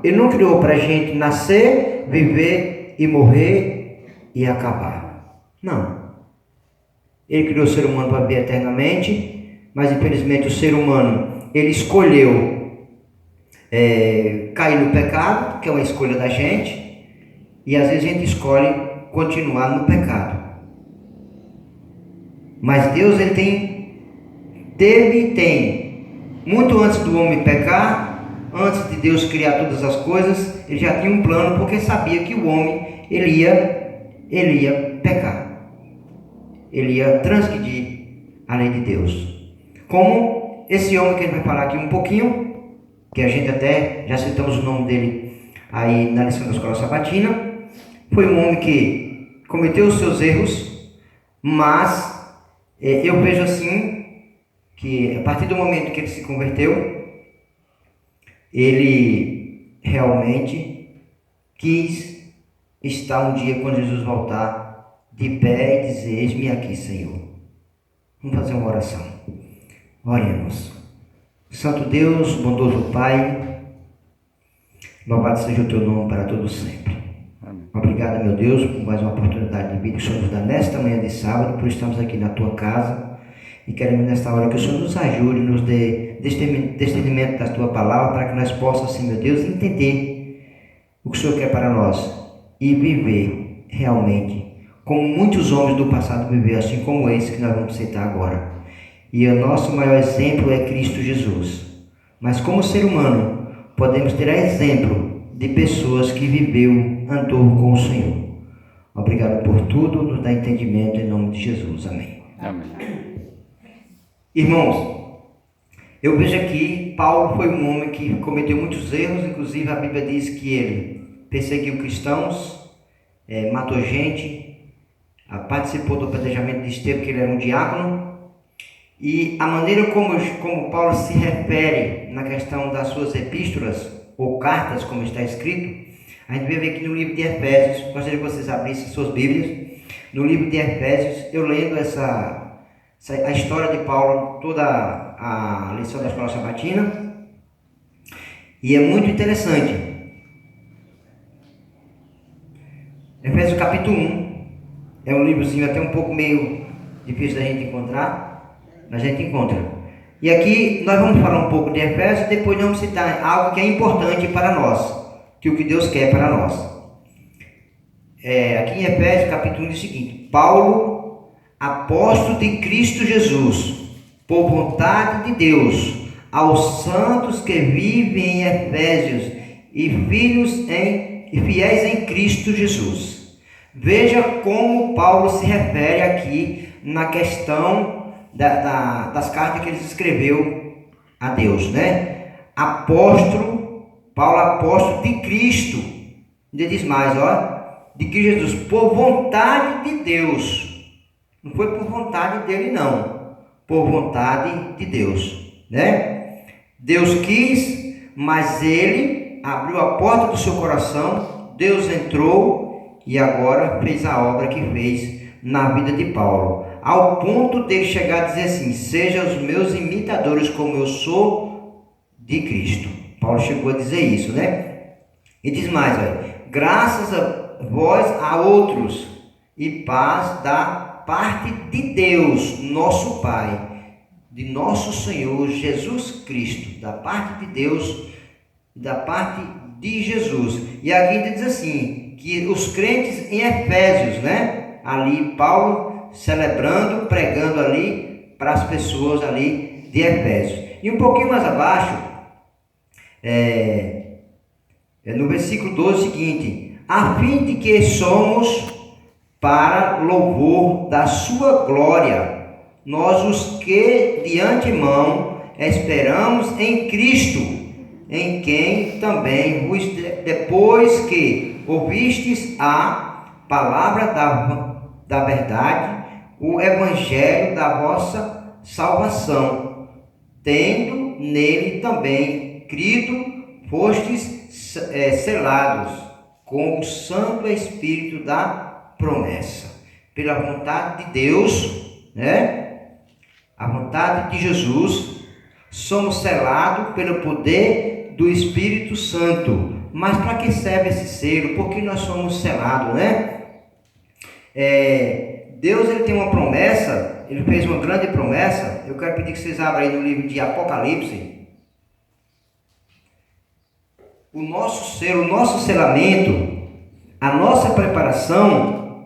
Ele não criou para a gente nascer, viver e morrer e acabar. Não. Ele criou o ser humano para viver eternamente, mas infelizmente o ser humano, ele escolheu cair no pecado, que é uma escolha da gente, e às vezes a gente escolhe continuar no pecado. Mas Deus, ele tem, muito antes do homem pecar, antes de Deus criar todas as coisas, ele já tinha um plano, porque sabia que o homem, ele ia pecar, ele ia transgredir a lei de Deus. Como esse homem que a gente vai falar aqui um pouquinho, que a gente até já citamos o nome dele aí na lição da escola sabatina, foi um homem que cometeu os seus erros, mas eu vejo assim, que a partir do momento que ele se converteu, ele realmente quis estar um dia quando Jesus voltar, de pé e dizer: eis-me aqui, Senhor. Vamos fazer uma oração. Oremos. Santo Deus, bondoso Pai, louvado seja o Teu nome para todos sempre. Obrigado, meu Deus, por mais uma oportunidade de vida que o Senhor nos dá nesta manhã de sábado, por estarmos aqui na Tua casa, e queremos nesta hora que o Senhor nos ajude, nos dê discernimento da Tua palavra, para que nós possamos, assim, meu Deus, entender o que o Senhor quer para nós e viver realmente como muitos homens do passado viveram, assim como esse que nós vamos citar agora. E o nosso maior exemplo é Cristo Jesus. Mas como ser humano, podemos ter exemplo de pessoas que andou com o Senhor. Obrigado por tudo, nos dá entendimento em nome de Jesus. Amém. Amém. Irmãos, eu vejo aqui, Paulo foi um homem que cometeu muitos erros, inclusive a Bíblia diz que ele perseguiu cristãos, matou gente, participou do apedrejamento de Estevão, que ele era um diácono. E a maneira como Paulo se refere na questão das suas epístolas, ou cartas, como está escrito, a gente vê aqui no livro de Efésios. Gostaria que vocês abrissem suas Bíblias. No livro de Efésios, eu lendo a história de Paulo, toda a lição da escola sabatina, e é muito interessante. Efésios capítulo 1, é um livrozinho até um pouco meio difícil da gente encontrar, mas a gente encontra. E aqui nós vamos falar um pouco de Efésios, depois nós vamos citar algo que é importante para nós, que o que Deus quer para nós. Aqui em Efésios capítulo 1 diz o seguinte: Paulo, apóstolo de Cristo Jesus, por vontade de Deus, aos santos que vivem em Efésios e fiéis em Cristo Jesus. Veja como Paulo se refere aqui na questão das cartas que ele escreveu a Deus, né? Paulo, apóstolo de Cristo. Ele diz mais, de Cristo Jesus, por vontade de Deus. Não foi por vontade dele, não. Por vontade de Deus, né? Deus quis, mas ele abriu a porta do seu coração, Deus entrou e agora fez a obra que fez na vida de Paulo, ao ponto dele chegar a dizer assim: sejam os meus imitadores como eu sou de Cristo. Paulo chegou a dizer isso, né? E diz mais, graças a vós a outros e paz da parte de Deus, nosso Pai, de nosso Senhor Jesus Cristo, da parte de Deus, da parte de Jesus. E aqui diz assim, que os crentes em Efésios, né? Ali Paulo celebrando, pregando ali para as pessoas ali de Efésios. E um pouquinho mais abaixo, no versículo 12 seguinte: a fim de que somos para louvor da sua glória, nós os que de antemão esperamos em Cristo, em quem também vos, depois que ouvistes a palavra da verdade, o evangelho da vossa salvação, tendo nele também crido, fostes selados com o Santo Espírito da promessa. Pela vontade de Deus, né? A vontade de Jesus, somos selados pelo poder do Espírito Santo Mas para que serve esse selo? Porque nós somos selados, né? Deus, ele tem uma promessa, ele fez uma grande promessa. Eu quero pedir que vocês abram aí no livro de Apocalipse. O nosso selo, o nosso selamento, a nossa preparação,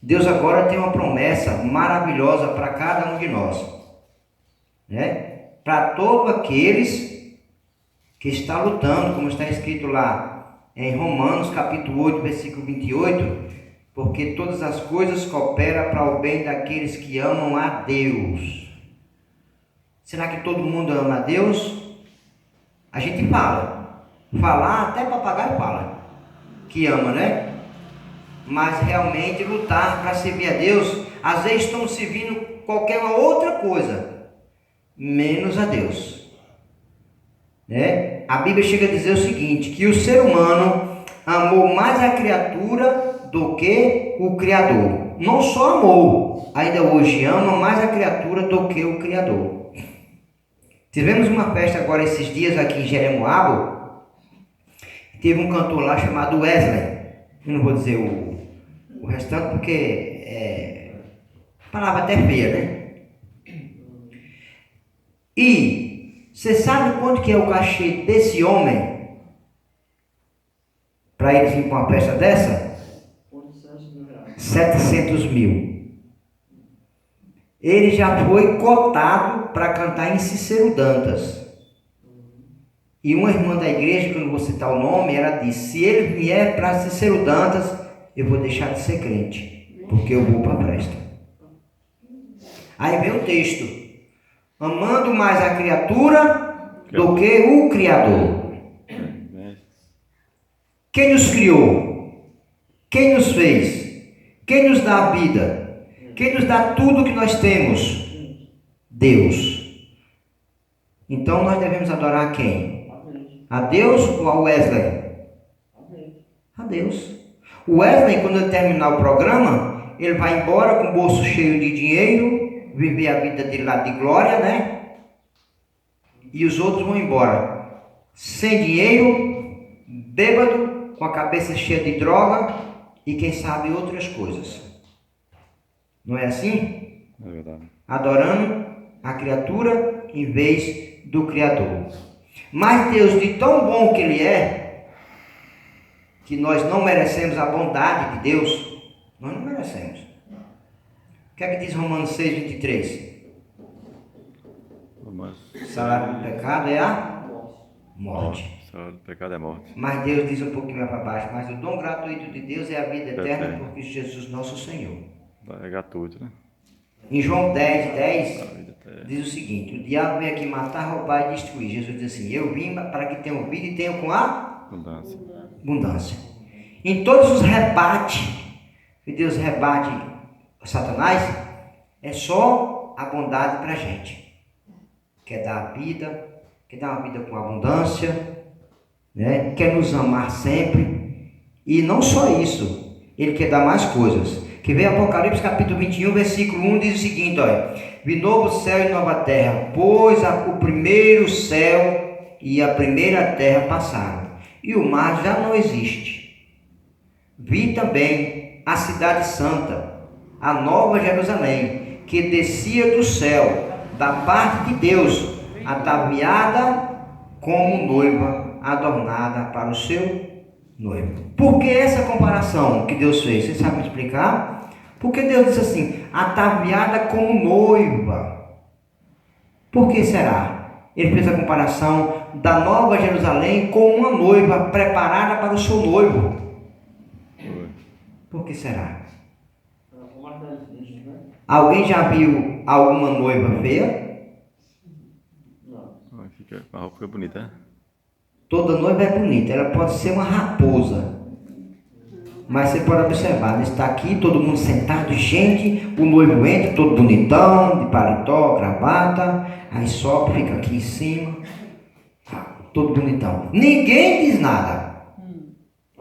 Deus agora tem uma promessa maravilhosa para cada um de nós, né? Para todos aqueles que estão lutando, como está escrito lá em Romanos capítulo 8, versículo 28, porque todas as coisas cooperam para o bem daqueles que amam a Deus. Será que todo mundo ama a Deus? A gente falar, até papagaio fala que ama, né? Mas realmente lutar para servir a Deus, às vezes estão servindo qualquer outra coisa, menos a Deus, né? A Bíblia chega a dizer o seguinte, que o ser humano amou mais a criatura do que o Criador. Não só amou, ainda hoje ama mais a criatura do que o Criador. Tivemos uma festa agora esses dias aqui em Jeremoabo. Teve um cantor lá chamado Wesley. Eu não vou dizer o restante porque palavra até feia, né? E você sabe quanto que é o cachê desse homem para ele vir para uma festa dessa? 700 mil. Ele já foi cotado para cantar em Cícero Dantas. E uma irmã da igreja, que eu não vou citar o nome, ela disse: se ele vier para Cícero Dantas, eu vou deixar de ser crente, porque eu vou para a festa. Aí vem o texto: amando mais a criatura do que o Criador. Quem nos criou? Quem nos fez? Quem nos dá a vida? Quem nos dá tudo que nós temos? Deus. Então nós devemos adorar quem? A Deus ou a Wesley? A Deus. O Wesley, quando ele terminar o programa, ele vai embora com o bolso cheio de dinheiro, viver a vida dele lá de glória, né? E os outros vão embora sem dinheiro, bêbado, com a cabeça cheia de droga e quem sabe outras coisas. Não é assim? É verdade. Adorando a criatura em vez do Criador. Mas Deus, de tão bom que Ele é, que nós não merecemos a bondade de Deus, nós não merecemos. O que é que diz Romanos 6, 23? O salário do pecado é a morte. O salário do pecado é morte. Mas Deus diz um pouquinho mais para baixo: mas o dom gratuito de Deus é a vida eterna por Cristo Jesus nosso Senhor. É gratuito, né? Em João 10, diz o seguinte: o diabo veio aqui matar, roubar e destruir. Jesus diz assim: eu vim para que tenham vida e tenham com abundância. Em todos os rebates que Deus rebate Satanás, é só a bondade para a gente. Quer dar a vida, quer dar uma vida com abundância, né? Quer nos amar sempre. E não só isso, Ele quer dar mais coisas. Que vem Apocalipse capítulo 21, versículo 1, diz o seguinte: olha, vi novo céu e nova terra, pois o primeiro céu e a primeira terra passaram, e o mar já não existe. Vi também a cidade santa, a nova Jerusalém, que descia do céu, da parte de Deus, ataviada como noiva, adornada para o seu noivo. Por que essa comparação que Deus fez? Você sabe me explicar? Porque Deus disse assim: ataviada como noiva. Por que será? Ele fez a comparação da nova Jerusalém com uma noiva preparada para o seu noivo. Por que será? Alguém já viu alguma noiva feia? A roupa fica bonita, né? Toda noiva é bonita, ela pode ser uma raposa. Mas você pode observar, está aqui todo mundo sentado, gente, o noivo entra todo bonitão, de paletó, gravata, aí sobe, fica aqui em cima, todo bonitão. Ninguém diz nada.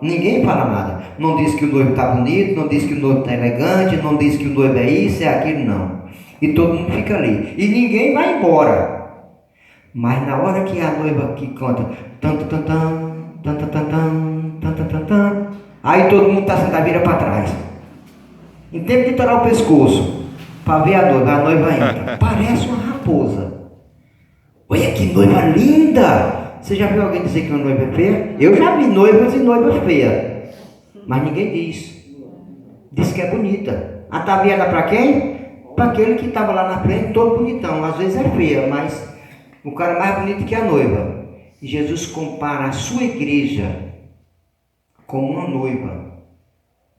Ninguém fala nada. Não diz que o noivo está bonito, não diz que o noivo está elegante, não diz que o noivo é isso, é aquilo, não. E todo mundo fica ali. E ninguém vai embora. Mas na hora que a noiva que canta tan tan tan tan Tan, tan, tan, tan, tan, tan, tan, tan. Aí todo mundo está sentado, vira para trás. Em tempo de torar o pescoço, para ver a noiva entra. Parece uma raposa. Olha que noiva linda! Você já viu alguém dizer que uma noiva é feia? Eu já vi noivas e noivas feias. Mas ninguém diz. Diz que é bonita. Ataviada para quem? Para aquele que estava lá na frente, todo bonitão. Às vezes é feia, mas o cara é mais bonito que a noiva. E Jesus compara a sua igreja como uma noiva.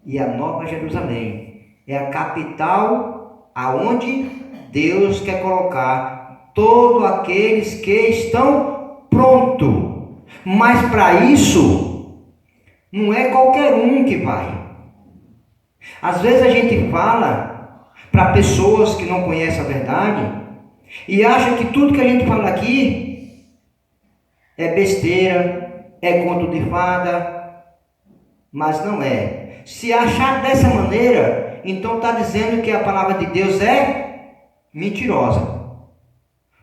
E a Nova Jerusalém é a capital aonde Deus quer colocar todos aqueles que estão prontos. Mas para isso, não é qualquer um que vai. Às vezes a gente fala para pessoas que não conhecem a verdade e acham que tudo que a gente fala aqui é besteira, é conto de fada, mas não é. Se achar dessa maneira, então está dizendo que a palavra de Deus é mentirosa.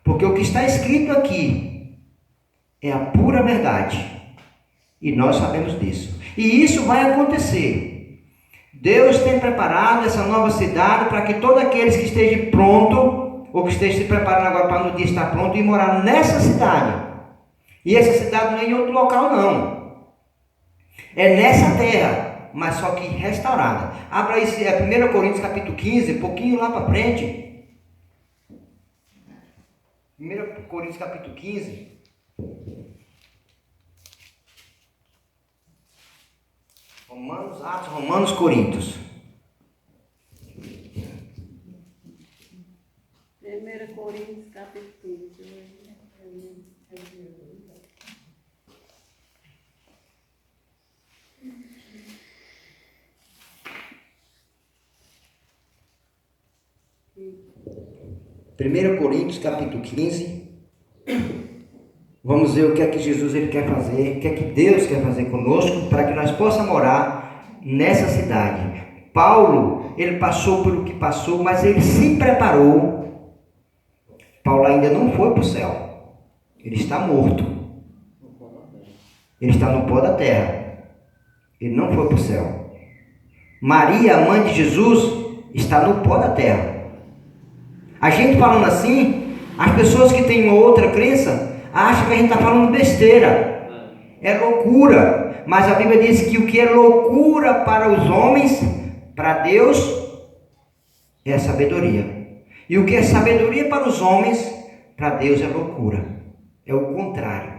Porque o que está escrito aqui é a pura verdade. E nós sabemos disso. E isso vai acontecer. Deus tem preparado essa nova cidade para que todos aqueles que estejam prontos, ou que estejam se preparando agora para no dia estar pronto, e morar nessa cidade. E essa cidade não é em outro local não. É nessa terra, mas só que restaurada. Abra isso, 1 Coríntios capítulo 15, um pouquinho lá para frente. 1 Coríntios capítulo 15. Romanos, Atos, Romanos, Coríntios. 1 Coríntios capítulo 15. Primeiro Coríntios capítulo 15. Vamos ver o que é que Jesus ele quer fazer, o que é que Deus quer fazer conosco para que nós possamos morar nessa cidade. Paulo, ele passou pelo que passou, mas ele se preparou. Paulo ainda não foi para o céu. Ele está morto. Ele está no pó da terra. Ele não foi para o céu. Maria, a mãe de Jesus, está no pó da terra. A gente falando assim, as pessoas que têm uma outra crença acham que a gente está falando besteira. É loucura. Mas a Bíblia diz que o que é loucura para os homens, para Deus, é a sabedoria. E o que é sabedoria para os homens, para Deus é loucura. É o contrário.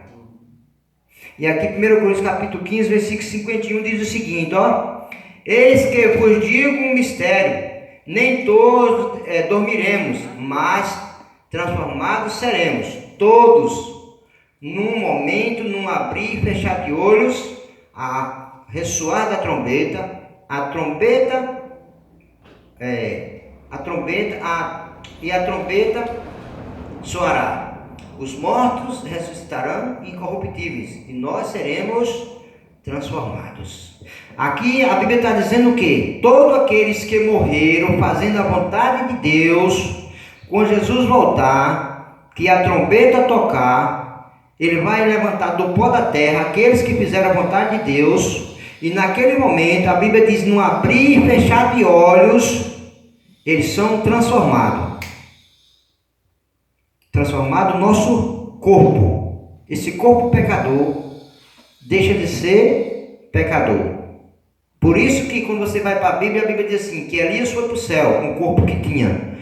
E aqui 1 Coríntios capítulo 15, versículo 51 diz o seguinte, ó. Eis que vos digo um mistério. Nem todos dormiremos, mas transformados seremos. Todos, num momento, num abrir e fechar de olhos, a ressoar da trombeta, a trombeta soará. Os mortos ressuscitarão incorruptíveis e nós seremos transformados. Aqui a Bíblia está dizendo que todos aqueles que morreram fazendo a vontade de Deus, quando Jesus voltar, que a trombeta tocar, ele vai levantar do pó da terra aqueles que fizeram a vontade de Deus, e naquele momento a Bíblia diz, no abrir e fechar de olhos, eles são transformados. Transformado o nosso corpo. Esse corpo pecador deixa de ser pecador. Por isso que quando você vai para a Bíblia diz assim, que Elias foi para o céu com o corpo que tinha.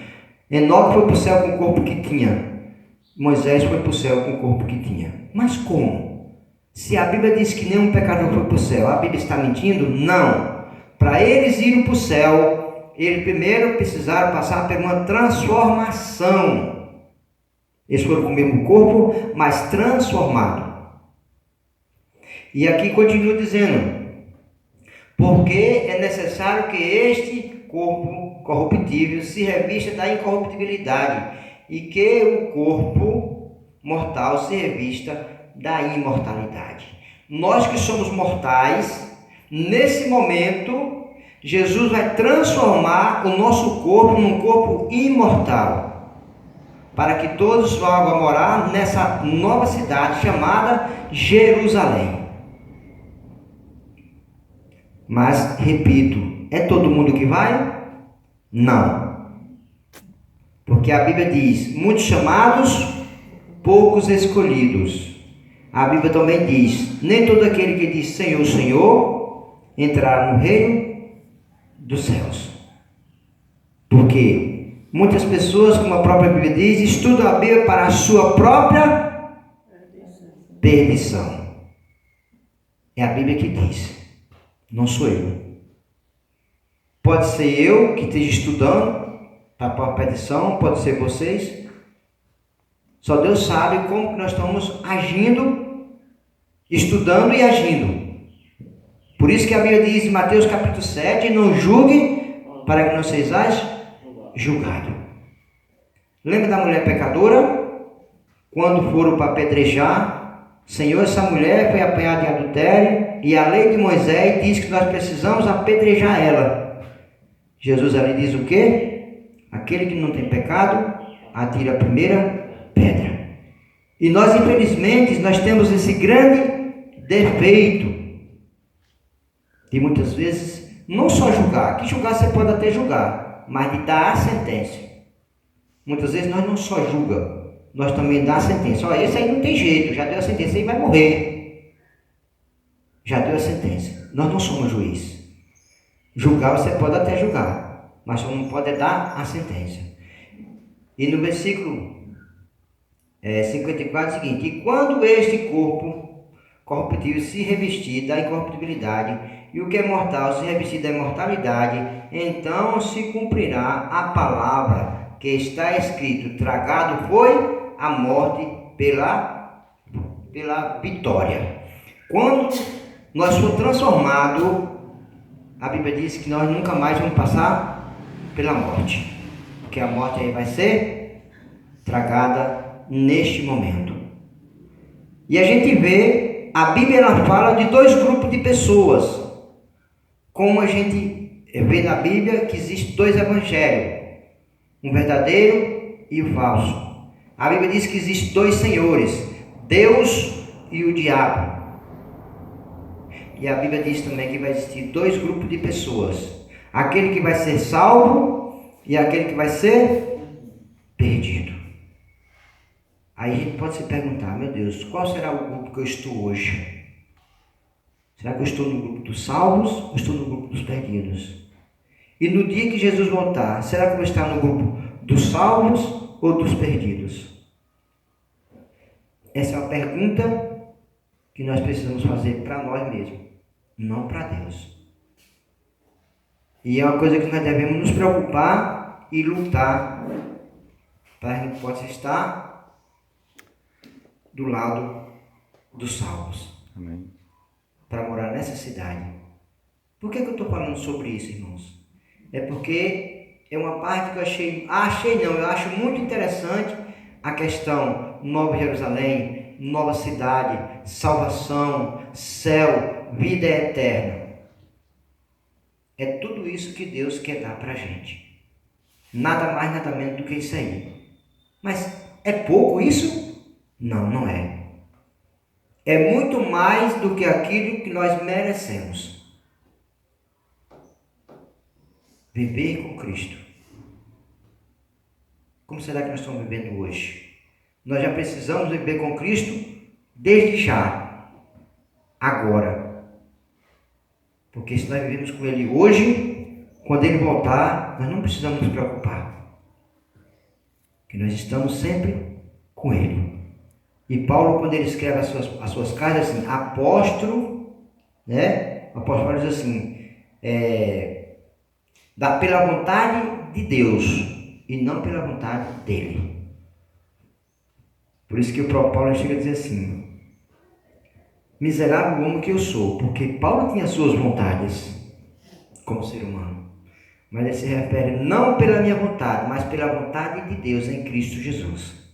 Enoque foi para o céu com o corpo que tinha. Moisés foi para o céu com o corpo que tinha. Mas como? Se a Bíblia diz que nenhum pecador foi para o céu, a Bíblia está mentindo? Não. Para eles irem para o céu, eles primeiro precisaram passar por uma transformação. Eles foram com o mesmo corpo, mas transformado. E aqui continua dizendo, porque é necessário que este corpo corruptível se revista da incorruptibilidade e que o corpo mortal se revista da imortalidade. Nós que somos mortais, nesse momento, Jesus vai transformar o nosso corpo num corpo imortal, para que todos vão morar nessa nova cidade chamada Jerusalém. Mas, repito, é todo mundo que vai? Não. Porque a Bíblia diz, muitos chamados, poucos escolhidos. A Bíblia também diz, nem todo aquele que diz Senhor, Senhor, entrará no reino dos céus. Porque muitas pessoas, como a própria Bíblia diz, estudam a Bíblia para a sua própria perdição. É a Bíblia que diz, não sou eu. Pode ser eu que esteja estudando para a própria perdição, pode ser vocês. Só Deus sabe como que nós estamos agindo, estudando e agindo. Por isso que a Bíblia diz em Mateus capítulo 7, não julgue para que não sejais julgado. Lembra da mulher pecadora? Quando foram para apedrejar, Senhor, essa mulher foi apanhada em adultério e a lei de Moisés diz que nós precisamos apedrejar ela. Jesus ali diz o quê? Aquele que não tem pecado, atira a primeira pedra. E nós, infelizmente, nós temos esse grande defeito de muitas vezes não só julgar, que julgar você pode até julgar, mas de dar a sentença. Muitas vezes nós não só julga, nós também dá a sentença. Olha, esse aí não tem jeito, já deu a sentença, ele vai morrer. Já deu a sentença. Nós não somos juiz. Julgar você pode até julgar, mas só não pode dar a sentença. E no versículo 54 é o seguinte: e quando este corpo corruptível se revestir da incorruptibilidade, e o que é mortal se revestir da imortalidade, então se cumprirá a palavra que está escrito: tragado foi a morte pela vitória. Quando nós formos transformados, a Bíblia diz que nós nunca mais vamos passar pela morte, porque a morte aí vai ser tragada neste momento. E a gente vê, a Bíblia ela fala de dois grupos de pessoas. Como a gente vê na Bíblia que existem dois evangelhos, um verdadeiro e o falso. A Bíblia diz que existem dois senhores, Deus e o diabo. E a Bíblia diz também que vai existir dois grupos de pessoas, aquele que vai ser salvo e aquele que vai ser perdido. Aí a gente pode se perguntar: meu Deus, qual será o grupo que eu estou hoje? Será que eu estou no grupo dos salvos ou estou no grupo dos perdidos? E no dia que Jesus voltar, será que eu vou estar no grupo dos salvos ou dos perdidos? Essa é uma pergunta que nós precisamos fazer para nós mesmos, não para Deus. E é uma coisa que nós devemos nos preocupar e lutar para que a gente possa estar do lado dos salvos. Amém. Para morar nessa cidade. Por que eu estou falando sobre isso, irmãos? É porque é uma parte que eu eu acho muito interessante a questão Nova Jerusalém, nova cidade, salvação, céu, vida eterna. É tudo isso que Deus quer dar para a gente. Nada mais, nada menos do que isso aí. Mas é pouco isso? Não, não é. É muito mais do que aquilo que nós merecemos. Viver com Cristo. Como será que nós estamos vivendo hoje? Nós já precisamos viver com Cristo desde já, agora. Porque se nós vivemos com Ele hoje, quando Ele voltar, nós não precisamos nos preocupar. Porque nós estamos sempre com Ele. E Paulo, quando ele escreve as suas cartas, assim, apóstolo, né? O apóstolo Paulo diz assim, pela vontade de Deus e não pela vontade dele. Por isso que o próprio Paulo chega a dizer assim: miserável homem que eu sou, porque Paulo tinha suas vontades como ser humano, mas ele se refere não pela minha vontade, mas pela vontade de Deus em Cristo Jesus.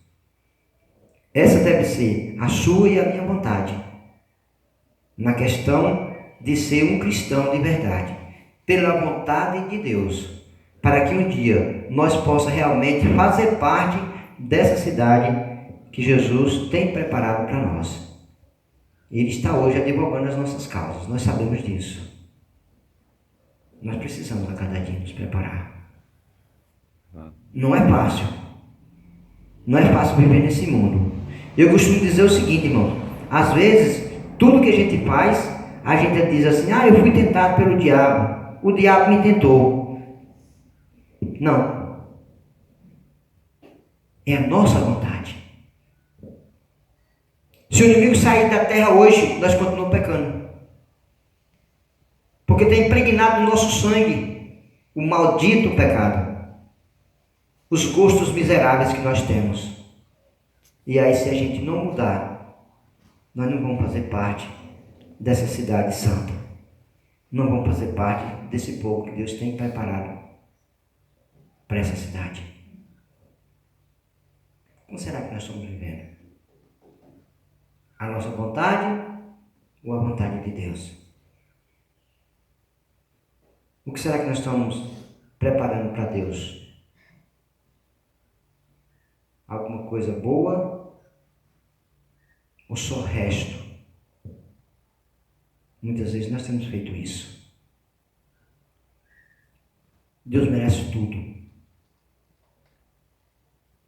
Essa deve ser a sua e a minha vontade, na questão de ser um cristão de verdade, pela vontade de Deus, para que um dia nós possamos realmente fazer parte dessa cidade que Jesus tem preparado para nós. Ele está hoje advogando as nossas causas, nós sabemos disso. Nós precisamos a cada dia nos preparar. Exato. Não é fácil. Não é fácil viver nesse mundo. Eu costumo dizer o seguinte, irmão. Às vezes, tudo que a gente faz, a gente diz assim, eu fui tentado pelo diabo. O diabo me tentou. Não. É a nossa vontade. Se o inimigo sair da terra hoje, nós continuamos pecando. Porque está impregnado no nosso sangue o maldito pecado. Os gostos miseráveis que nós temos. E aí, se a gente não mudar, nós não vamos fazer parte dessa cidade santa. Não vamos fazer parte desse povo que Deus tem preparado para essa cidade. Como será que nós estamos vivendo? A nossa vontade ou a vontade de Deus? O que será que nós estamos preparando para Deus? Alguma coisa boa ou só resto? Muitas vezes nós temos feito isso. Deus merece tudo.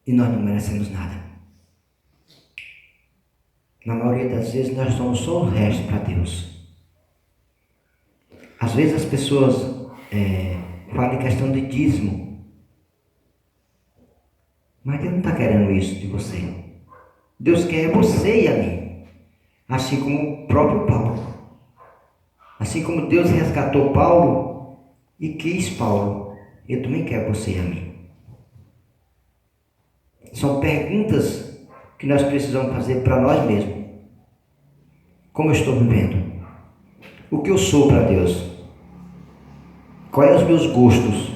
E nós não merecemos nada. Na maioria das vezes nós somos só o resto para Deus. Às vezes as pessoas falam em questão de dízimo. Mas Deus não está querendo isso de você. Deus quer você e a mim. Assim como o próprio Paulo. Assim como Deus resgatou Paulo e quis Paulo, Ele também quer você e a mim. São perguntas que nós precisamos fazer para nós mesmos. Como eu estou vivendo? O que eu sou para Deus? Quais são os meus gostos?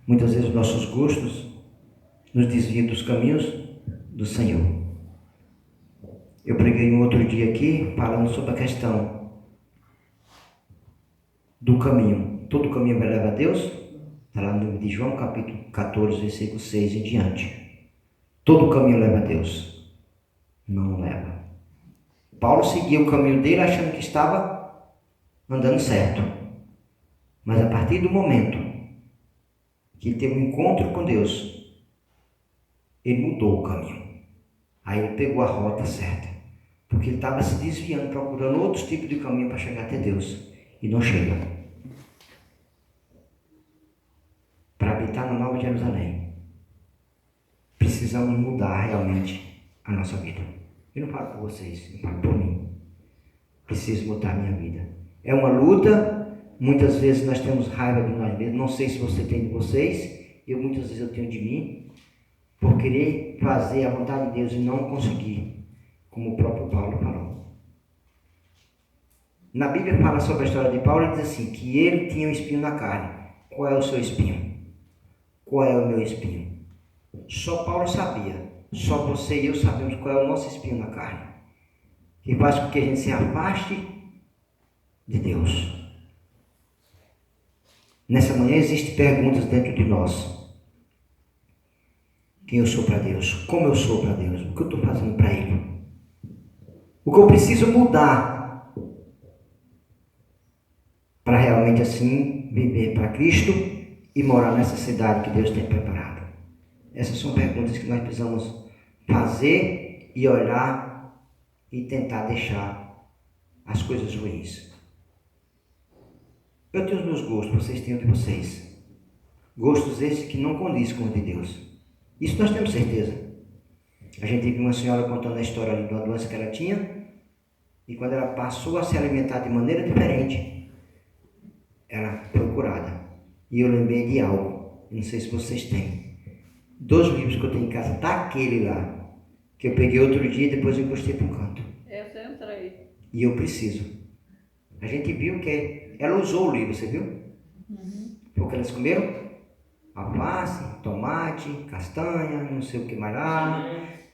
Muitas vezes os nossos gostos nos desviam dos caminhos do Senhor. Eu preguei um outro dia aqui falando sobre a questão do caminho. Todo caminho vai levar a Deus? Está lá no livro de João, capítulo 14, versículo 6 em diante. Todo caminho leva a Deus? Não leva. Paulo seguia o caminho dele achando que estava andando certo. Mas a partir do momento que ele teve um encontro com Deus, ele mudou o caminho. Aí ele pegou a rota certa. Porque ele estava se desviando, procurando outros tipos de caminho para chegar até Deus. E não chega. Para habitar na Nova Jerusalém, precisamos mudar realmente a nossa vida. Eu não falo por vocês, eu falo por mim. Preciso mudar a minha vida. É uma luta, muitas vezes nós temos raiva de nós mesmos. Não sei se você tem de vocês, muitas vezes eu tenho de mim, por querer fazer a vontade de Deus e não conseguir, como o próprio Paulo falou. Na Bíblia fala sobre a história de Paulo e diz assim, que ele tinha um espinho na carne. Qual é o seu espinho? Qual é o meu espinho? Só Paulo sabia. Só você e eu sabemos qual é o nosso espinho na carne. Que faz com que a gente se afaste de Deus. Nessa manhã existem perguntas dentro de nós. Quem eu sou para Deus? Como eu sou para Deus? O que eu estou fazendo para Ele? O que eu preciso mudar para realmente assim viver para Cristo e morar nessa cidade que Deus tem preparado? Essas são perguntas que nós precisamos fazer e olhar e tentar deixar as coisas ruins. Eu tenho os meus gostos, vocês têm o de vocês. Gostos esses que não condizem com os de Deus. Isso nós temos certeza. A gente viu uma senhora contando a história ali de uma doença que ela tinha, e quando ela passou a se alimentar de maneira diferente, ela foi curada. E eu lembrei de algo, não sei se vocês têm. 2 livros que eu tenho em casa, daquele lá, que eu peguei outro dia e depois eu encostei para um canto. Eu tenho 3. E eu preciso. A gente viu que ela usou o livro, você viu? Uhum. Foi o que elas comeram? Alface, tomate, castanha, não sei o que mais lá.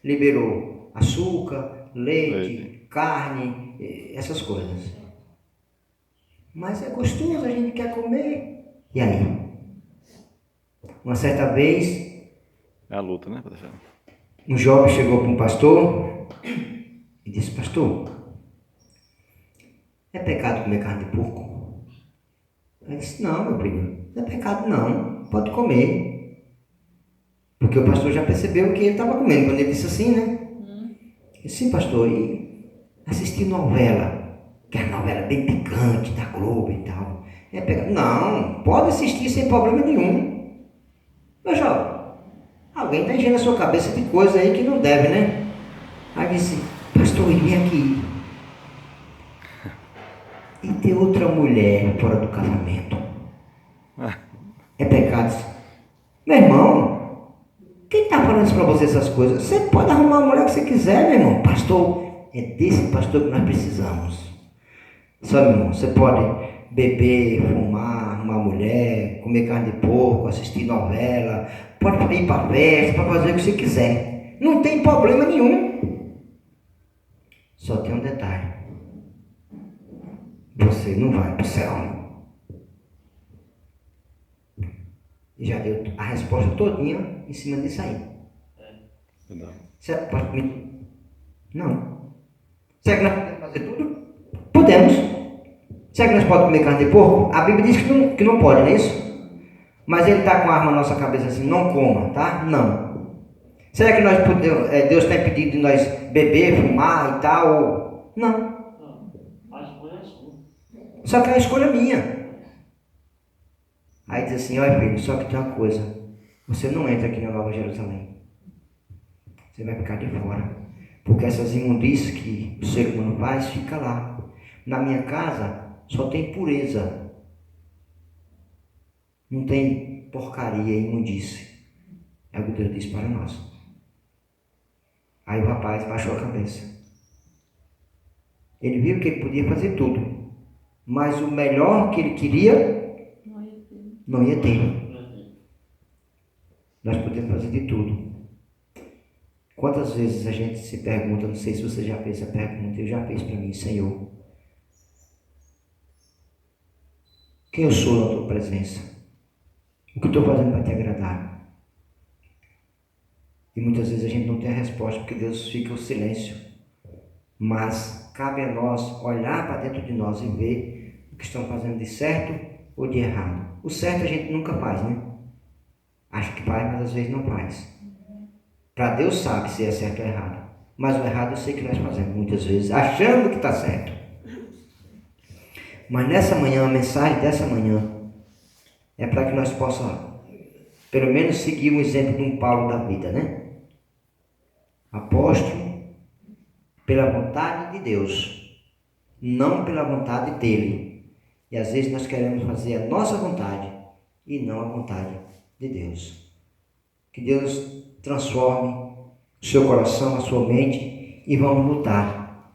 Liberou açúcar, leite, carne, essas coisas. Mas é gostoso, a gente quer comer. E aí? Uma certa vez, É a luta, né? um jovem chegou para um pastor e disse: pastor, É pecado comer carne de porco? Ele disse, não, meu primo, não é pecado não, pode comer. Porque o pastor já percebeu que ele estava comendo, quando ele disse assim, né? Eu disse, sim, pastor, e assistir novela, que é a novela bem picante da Globo e tal. É pecado? Não, pode assistir sem problema nenhum. Meu jovem, alguém está enchendo a sua cabeça de coisa aí que não deve, né? Aí disse, pastor, vem aqui. E ter outra mulher fora do casamento é pecado? Meu irmão, quem está falando isso para você, essas coisas? Você pode arrumar a mulher que você quiser, meu irmão. Pastor, é desse pastor que nós precisamos. Sabe, meu irmão, você pode beber, fumar, arrumar mulher, comer carne de porco, assistir novela, pode ir para festa, pode fazer o que você quiser. Não tem problema nenhum. Só tem um detalhe. Você não vai para o céu. E já deu a resposta todinha em cima disso aí. Certo? Pode comer? Não. Será que nós podemos fazer tudo? Podemos. Será que nós podemos comer carne de porco? A Bíblia diz que não pode, não é isso? Mas ele está com a arma na nossa cabeça assim, não coma, tá? Não. Será que nós podemos, Deus está impedindo de nós beber, fumar e tal? Não. Só que é a escolha minha. Aí diz assim, olha filho, só que tem uma coisa. Você não entra aqui na Nova Jerusalém. Você vai ficar de fora. Porque essas imundícias que o ser humano faz, fica lá. Na minha casa só tem pureza. Não tem porcaria e imundície. É o que Deus diz para nós. Aí o rapaz baixou a cabeça. Ele viu que ele podia fazer tudo. Mas o melhor que ele queria, não ia ter. Nós podemos fazer de tudo. Quantas vezes a gente se pergunta, não sei se você já fez essa pergunta, eu já fiz para mim, Senhor, quem eu sou na tua presença? O que eu estou fazendo para te agradar? E muitas vezes a gente não tem a resposta, porque Deus fica o silêncio. Mas cabe a nós olhar para dentro de nós e ver o que estão fazendo de certo ou de errado. O certo a gente nunca faz, né? Acha que faz, mas às vezes não faz. Para Deus sabe se é certo ou errado. Mas o errado eu sei que nós fazemos muitas vezes, achando que está certo. Mas nessa manhã, a mensagem dessa manhã é para que nós possamos, pelo menos, seguir um exemplo de um Paulo da vida, né? Apóstolo, pela vontade de Deus, não pela vontade dele. E às vezes nós queremos fazer a nossa vontade e não a vontade de Deus. Que Deus transforme o seu coração, a sua mente e vamos lutar.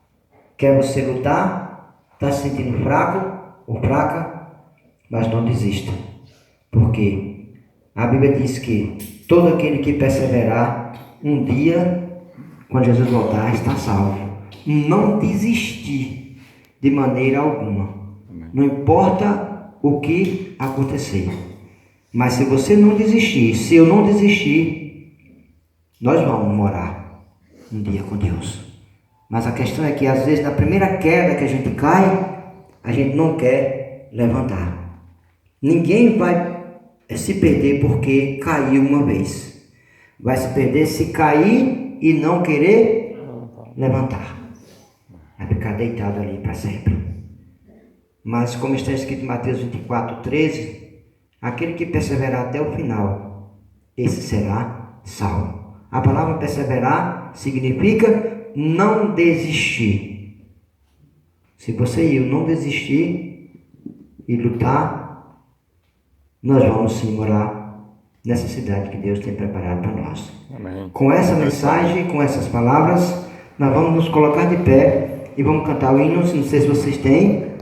Quer você lutar? Está se sentindo fraco ou fraca? Mas não desista. Porque a Bíblia diz que todo aquele que perseverar, um dia, quando Jesus voltar, está salvo. Não desistir de maneira alguma. Não importa o que acontecer. Mas se você não desistir, se eu não desistir, nós vamos morar um dia com Deus. Mas a questão é que às vezes na primeira queda que a gente cai, a gente não quer levantar. Ninguém vai se perder porque caiu uma vez. Vai se perder se cair e não querer levantar. Vai ficar deitado ali para sempre. Mas como está escrito em Mateus 24:13, aquele que perseverar até o final, esse será salvo. A palavra perseverar significa não desistir. Se você e eu não desistir e lutar, nós vamos sim morar nessa cidade que Deus tem preparado para nós. Amém. Com essa mensagem, com essas palavras, nós vamos nos colocar de pé e vamos cantar o hino. Não sei se vocês têm.